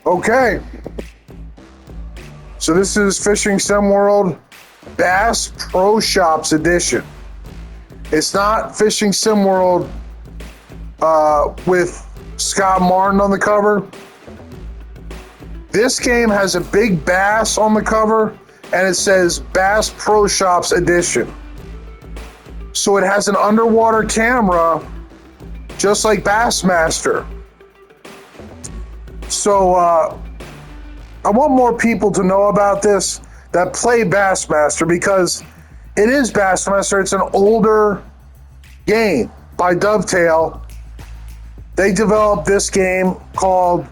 Okay. So this is Fishing Sim World Bass Pro Shops Edition. It's not Fishing Sim World with Scott Martin on the cover. This game has a big bass on the cover and it says Bass Pro Shops Edition. So it has an underwater camera just like Bassmaster. So I want more people to know about this that play Bassmaster, because it is Bassmaster. It's an older game by Dovetail. They developed this game called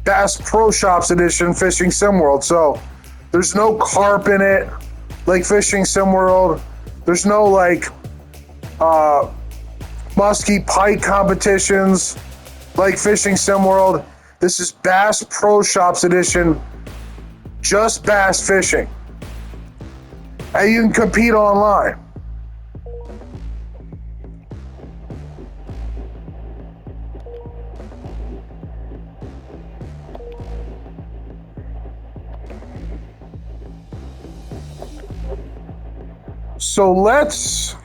Bass Pro Shops Edition Fishing Sim World. So there's no carp in it like Fishing Sim World. There's no like musky pike competitions like Fishing Sim World. This is Bass Pro Shops Edition, just bass fishing. And you can compete online. So let's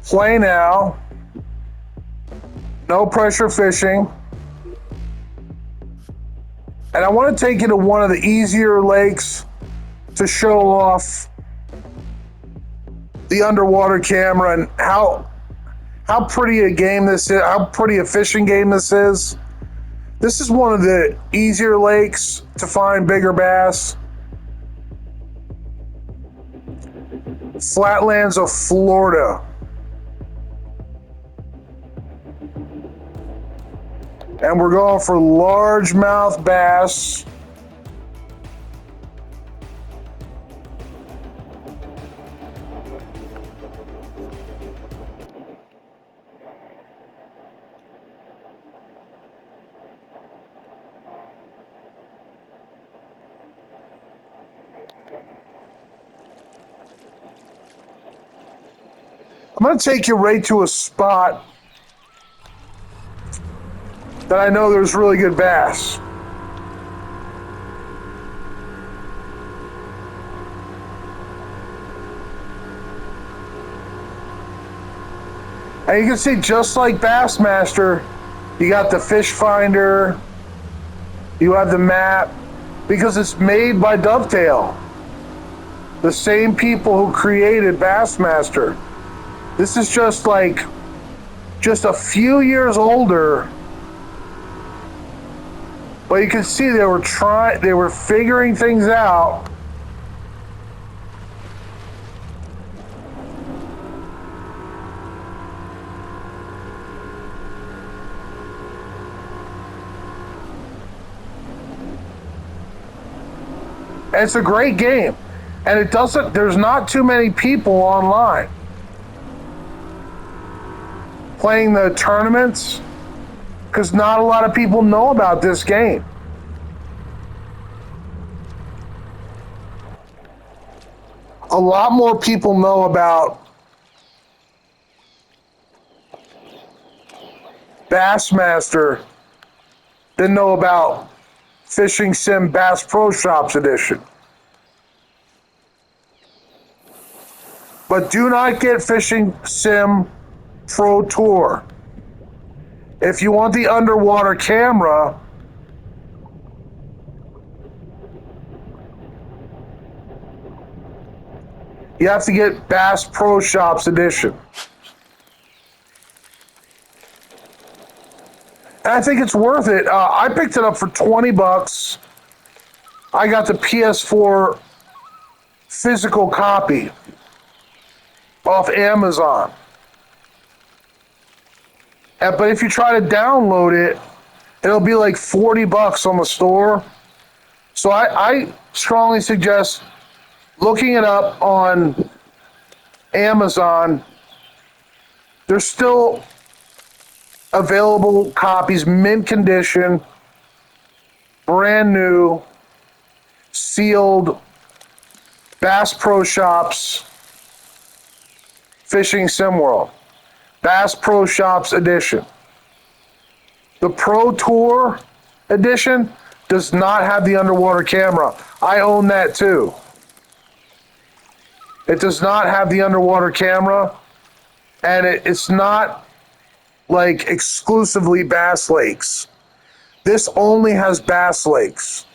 play now. No pressure fishing. And I want to take you to one of the easier lakes to show off the underwater camera and how pretty a game this is, how pretty a fishing game this is. This is one of the easier lakes to find bigger bass. Flatlands of Florida. And we're going for largemouth bass. I'm going to take you right to a spot that I know there's really good bass. And you can see, just like Bassmaster, you got the fish finder, you have the map, because it's made by Dovetail, the same people who created Bassmaster. This is just a few years older. But you can see they were figuring things out. And it's a great game. And there's not too many people online playing the tournaments, because not a lot of people know about this game. A lot more people know about Bassmaster than know about Fishing Sim Bass Pro Shops Edition. But do not get Fishing Sim Pro Tour. If you want the underwater camera, you have to get Bass Pro Shops Edition. And I think it's worth it. I picked it up for $20. I got the PS4 physical copy off Amazon. But if you try to download it, it'll be like $40 on the store. So I strongly suggest looking it up on Amazon. There's still available copies, mint condition, brand new, sealed, Bass Pro Shops Fishing Sim World, Bass Pro Shops Edition. The Pro Tour Edition does not have the underwater camera. I own that too. It does not have the underwater camera, and it's not like exclusively Bass Lakes. This only has Bass Lakes.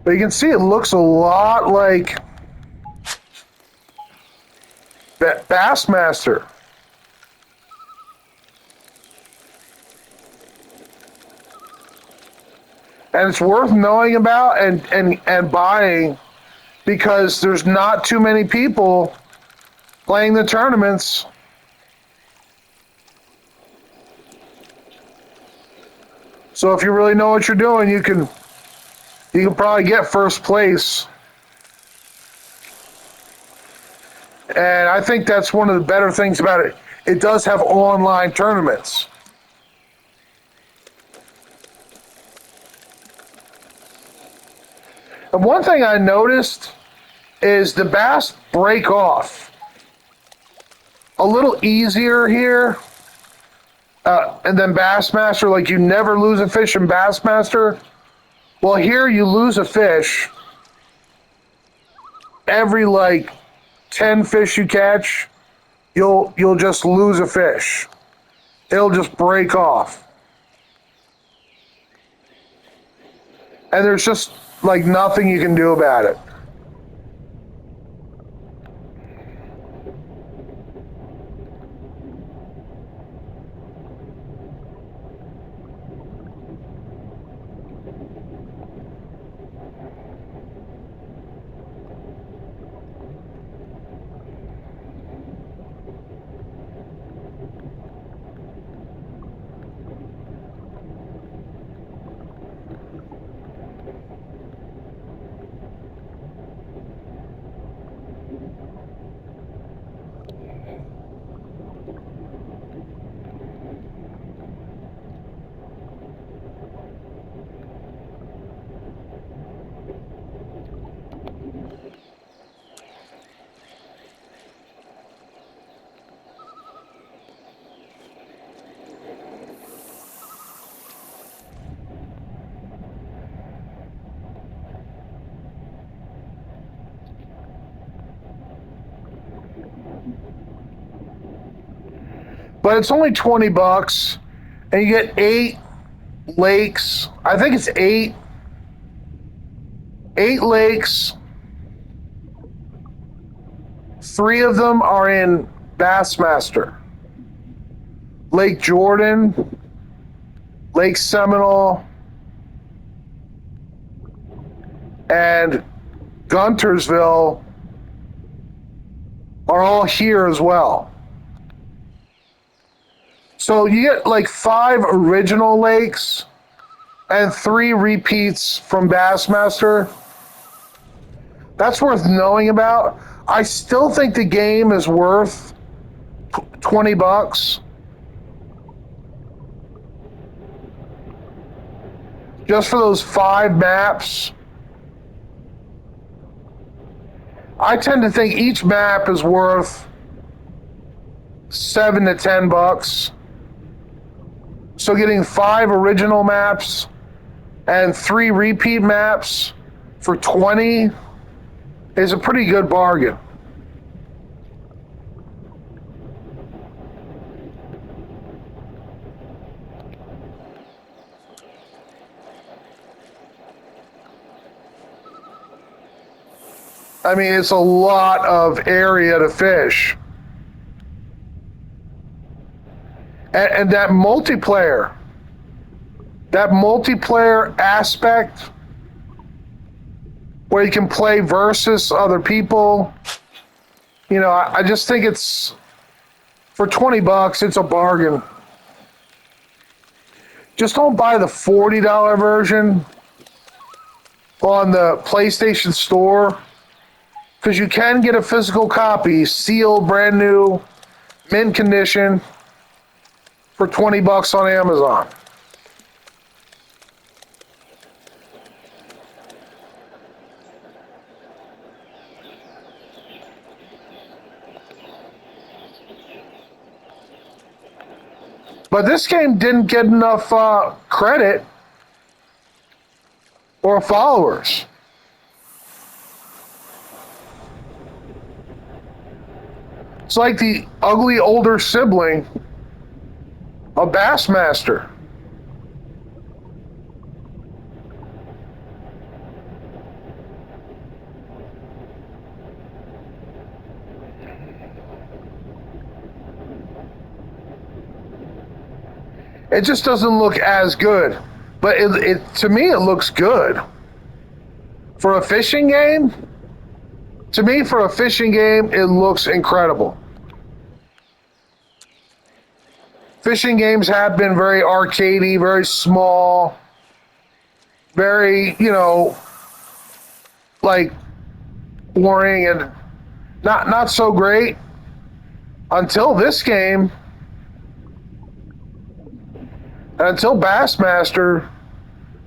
But you can see it looks a lot like Bassmaster. And it's worth knowing about and buying because there's not too many people playing the tournaments. So if you really know what you're doing, you can probably get first place. And I think that's one of the better things about it. It does have online tournaments. And one thing I noticed is the bass break off a little easier here. And then Bassmaster, like you never lose a fish in Bassmaster. Well, here you lose a fish every like 10 fish you catch, you'll just lose a fish. It'll just break off. And there's just like nothing you can do about it. But it's only $20 and you get 8 lakes. I think it's 8 lakes. 3 of them are in Bassmaster. Lake Jordan, Lake Seminole, and Guntersville are all here as well. So you get like 5 original lakes and 3 repeats from Bassmaster. That's worth knowing about. I still think the game is worth $20 just for those 5 maps. I tend to think each map is worth $7 to $10. So getting 5 original maps and 3 repeat maps for $20 is a pretty good bargain. I mean, it's a lot of area to fish. And that multiplayer aspect where you can play versus other people, you know, I just think it's, for $20, it's a bargain. Just don't buy the $40 version on the PlayStation Store. because you can get a physical copy, sealed, brand new, mint condition, for $20 on Amazon. But this game didn't get enough credit or followers. It's like the ugly older sibling of Bassmaster. It just doesn't look as good, but it to me it looks good for a fishing game. To me, for a fishing game, it looks incredible. Fishing games have been very arcadey, very small, very, like boring and not so great until this game. Until Bassmaster,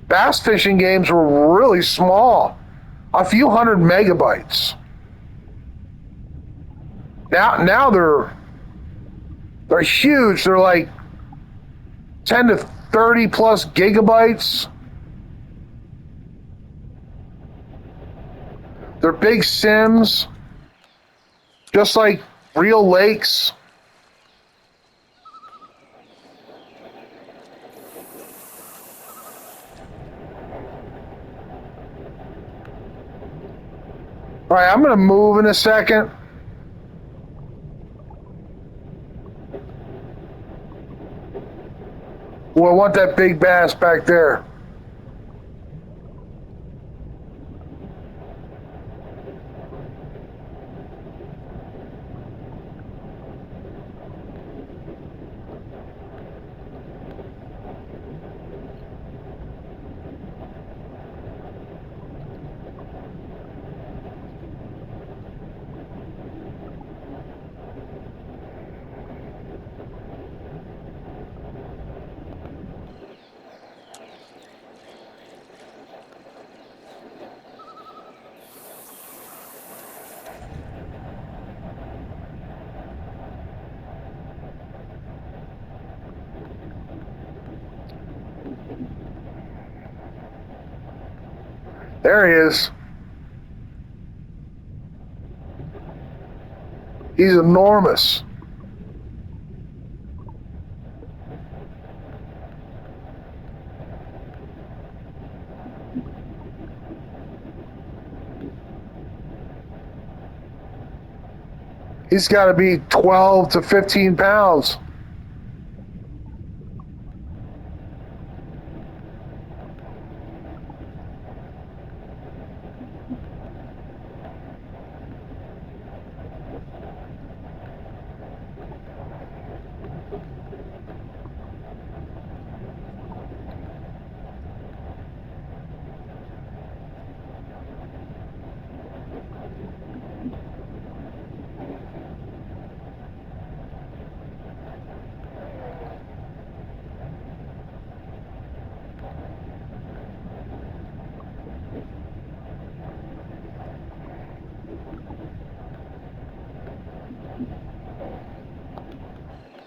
bass fishing games were really small, a few hundred megabytes. Now they're huge. They're like 10 to 30 plus gigabytes. They're big sims, just like real lakes. All right, I'm going to move in a second. Well, I want that big bass back there. There he is. He's enormous. He's got to be 12 to 15 pounds.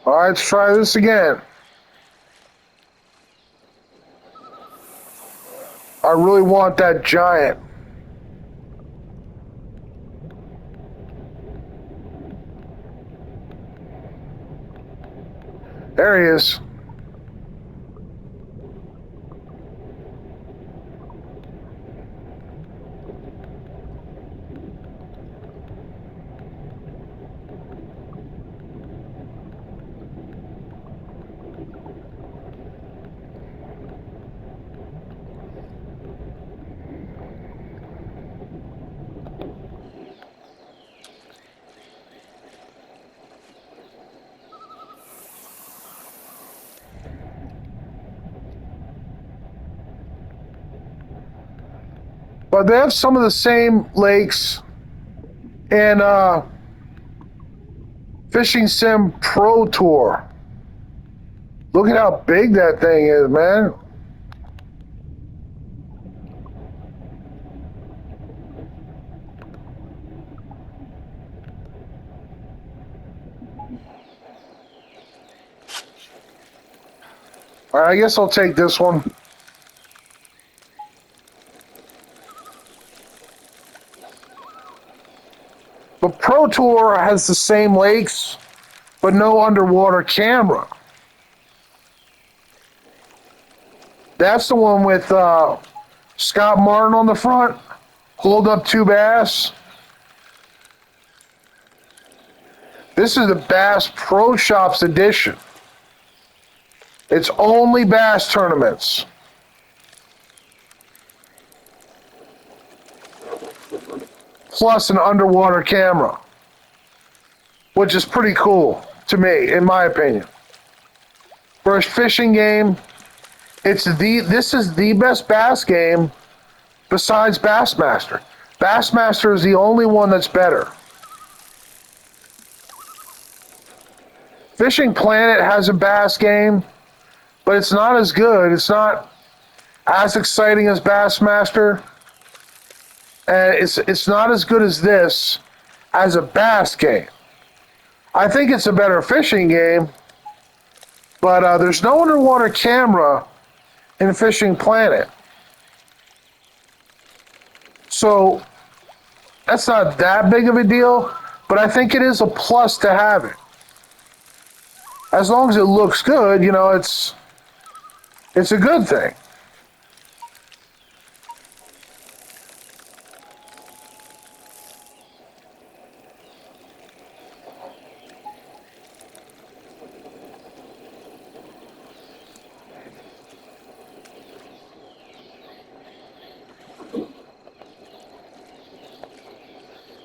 All right, let's try this again. I really want that giant. There he is. But they have some of the same lakes and Fishing Sim Pro Tour. Look at how big that thing is, man. All right, I guess I'll take this one. But Pro Tour has the same lakes, but no underwater camera. That's the one with Scott Martin on the front, hold up two bass. This is the Bass Pro Shops edition. It's only bass tournaments. Plus an underwater camera, which is pretty cool to me, in my opinion. For a fishing game, this is the best bass game besides Bassmaster. Bassmaster is the only one that's better. Fishing Planet has a bass game, but it's not as good. It's not as exciting as Bassmaster. And it's not as good as this as a bass game. I think it's a better fishing game, but there's no underwater camera in Fishing Planet. So that's not that big of a deal, but I think it is a plus to have it. As long as it looks good, it's a good thing.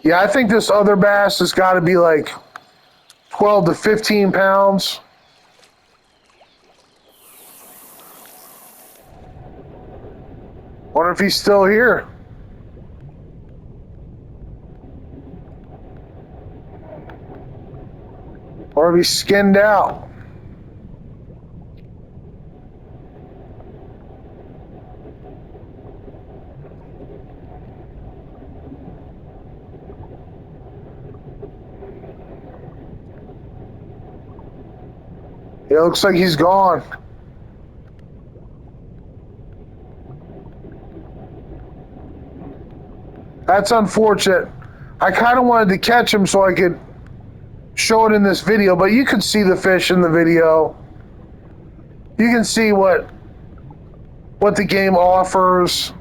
Yeah, I think this other bass has got to be like 12 to 15 pounds. Wonder if he's still here. Or if he's skinned out. It looks like he's gone. That's unfortunate. I kind of wanted to catch him so I could show it in this video, but you can see the fish in the video. You can see what the game offers.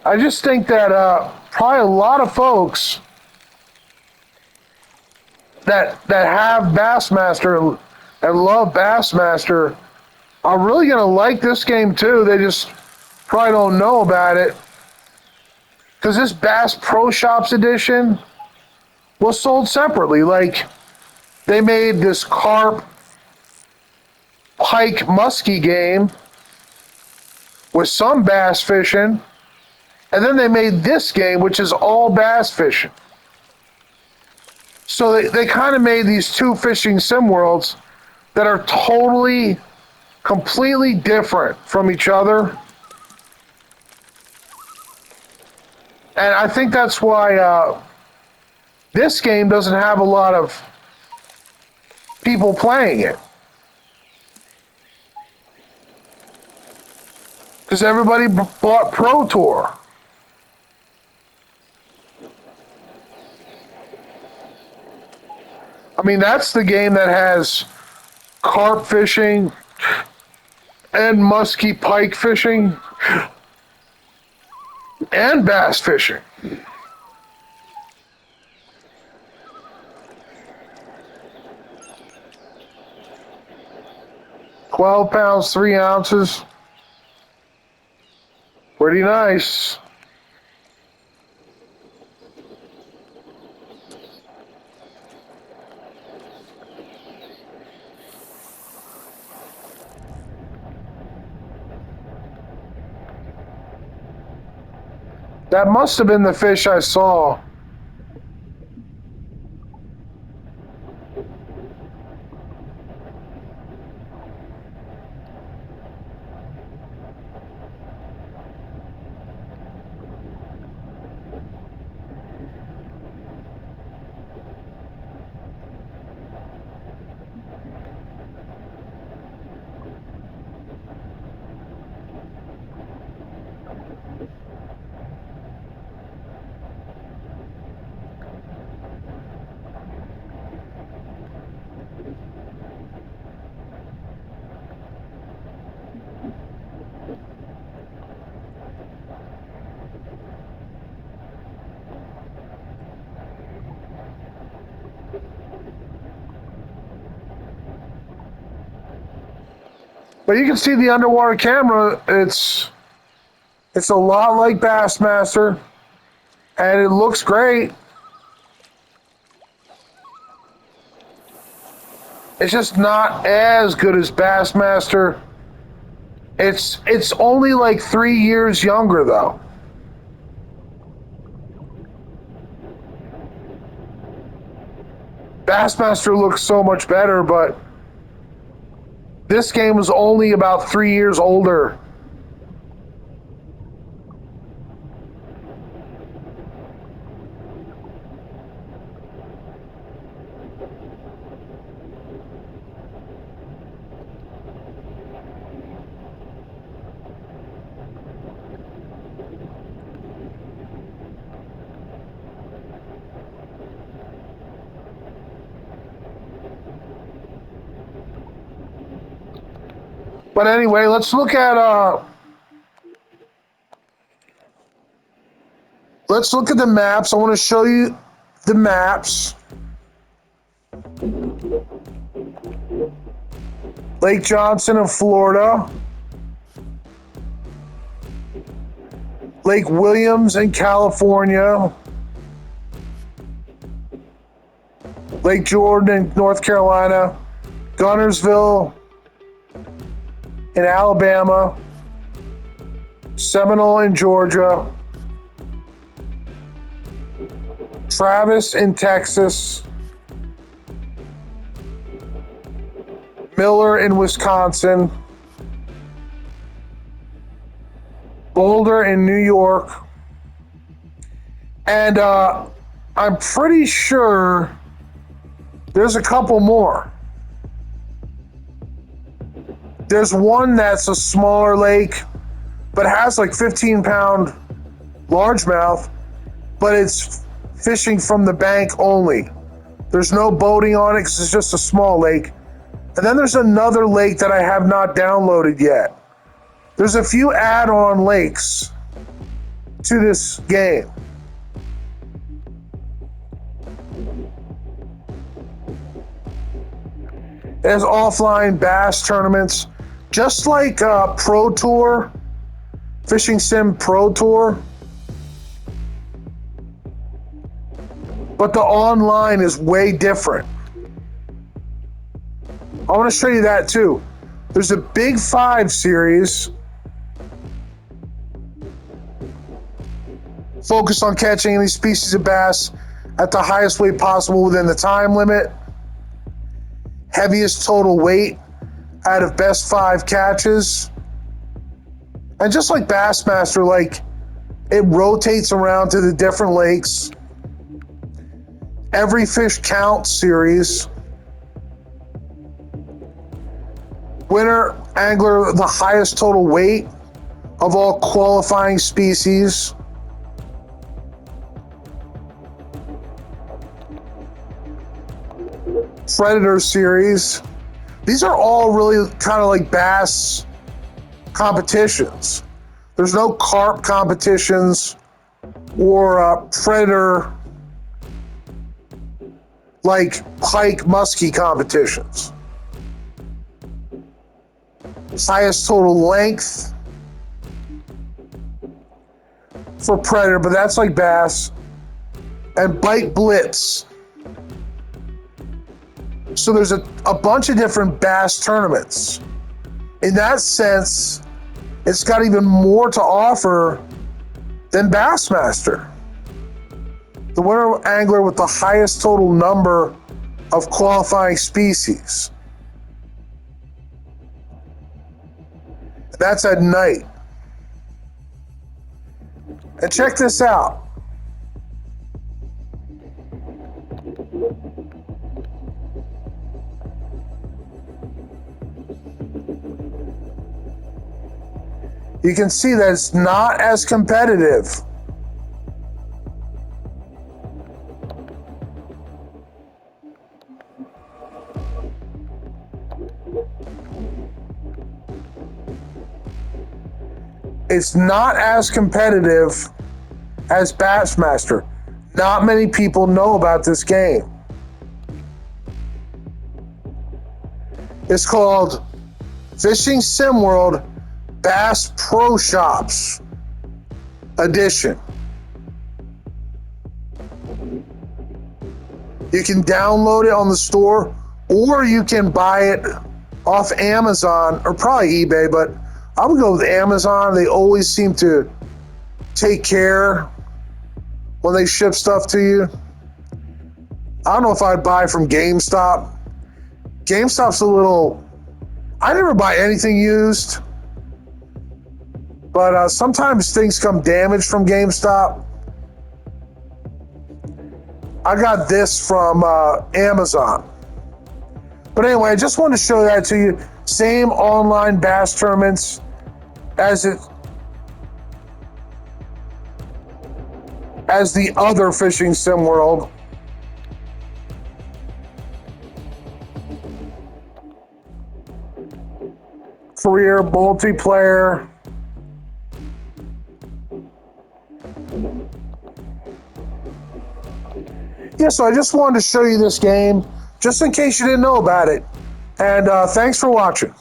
I just think that probably a lot of folks that have Bassmaster and love Bassmaster are really going to like this game too. They just probably don't know about it. Because this Bass Pro Shops edition was sold separately. Like, they made this carp, pike, muskie game with some bass fishing. And then they made this game, which is all bass fishing. So they kind of made these two fishing sim worlds that are totally, completely different from each other. And I think that's why this game doesn't have a lot of people playing it. Because everybody bought Pro Tour. I mean, that's the game that has carp fishing and muskie pike fishing and bass fishing. 12 pounds, 3 ounces. Pretty nice. That must have been the fish I saw. But you can see the underwater camera. It's a lot like Bassmaster, and it looks great. It's just not as good as Bassmaster. It's only like 3 years younger though. Bassmaster looks so much better, but this game was only about 3 years older. But anyway, let's look at the maps. I want to show you the maps. Lake Johnson in Florida. Lake Williams in California. Lake Jordan in North Carolina. Gunnersville in Alabama. Seminole in Georgia. Travis in Texas. Miller in Wisconsin. Boulder in New York. And I'm pretty sure there's a couple more. There's one that's a smaller lake, but has like 15-pound largemouth, but it's fishing from the bank only. There's no boating on it because it's just a small lake. And then there's another lake that I have not downloaded yet. There's a few add-on lakes to this game. It has offline bass tournaments, just like Pro Tour, Fishing Sim Pro Tour. But the online is way different. I want to show you that too. There's a Big Five series focused on catching any species of bass at the highest weight possible within the time limit. Heaviest total weight out of best 5 catches. And just like Bassmaster, like it rotates around to the different lakes. Every fish counts series. Winner angler, the highest total weight of all qualifying species. Predator series. These are all really kind of like bass competitions. There's no carp competitions or predator like pike muskie competitions. highest total length for Predator, but that's like Bass, and Bite Blitz. So there's a bunch of different bass tournaments. In that sense, it's got even more to offer than Bassmaster. The winter angler with the highest total number of qualifying species. That's at night. And check this out. You can see that it's not as competitive. It's not as competitive as Bassmaster. Not many people know about this game. It's called Fishing Sim World Bass Pro Shops Edition. You can download it on the store, or you can buy it off Amazon or probably eBay, but I would go with Amazon. They always seem to take care when they ship stuff to you. I don't know if I'd buy from GameStop. GameStop's a little... I never buy anything used. But sometimes things come damaged from GameStop. I got this from Amazon. But anyway, I just wanted to show that to you. Same online bass tournaments as the other Fishing Sim World. Career multiplayer. Yeah, so I just wanted to show you this game, just in case you didn't know about it. And thanks for watching.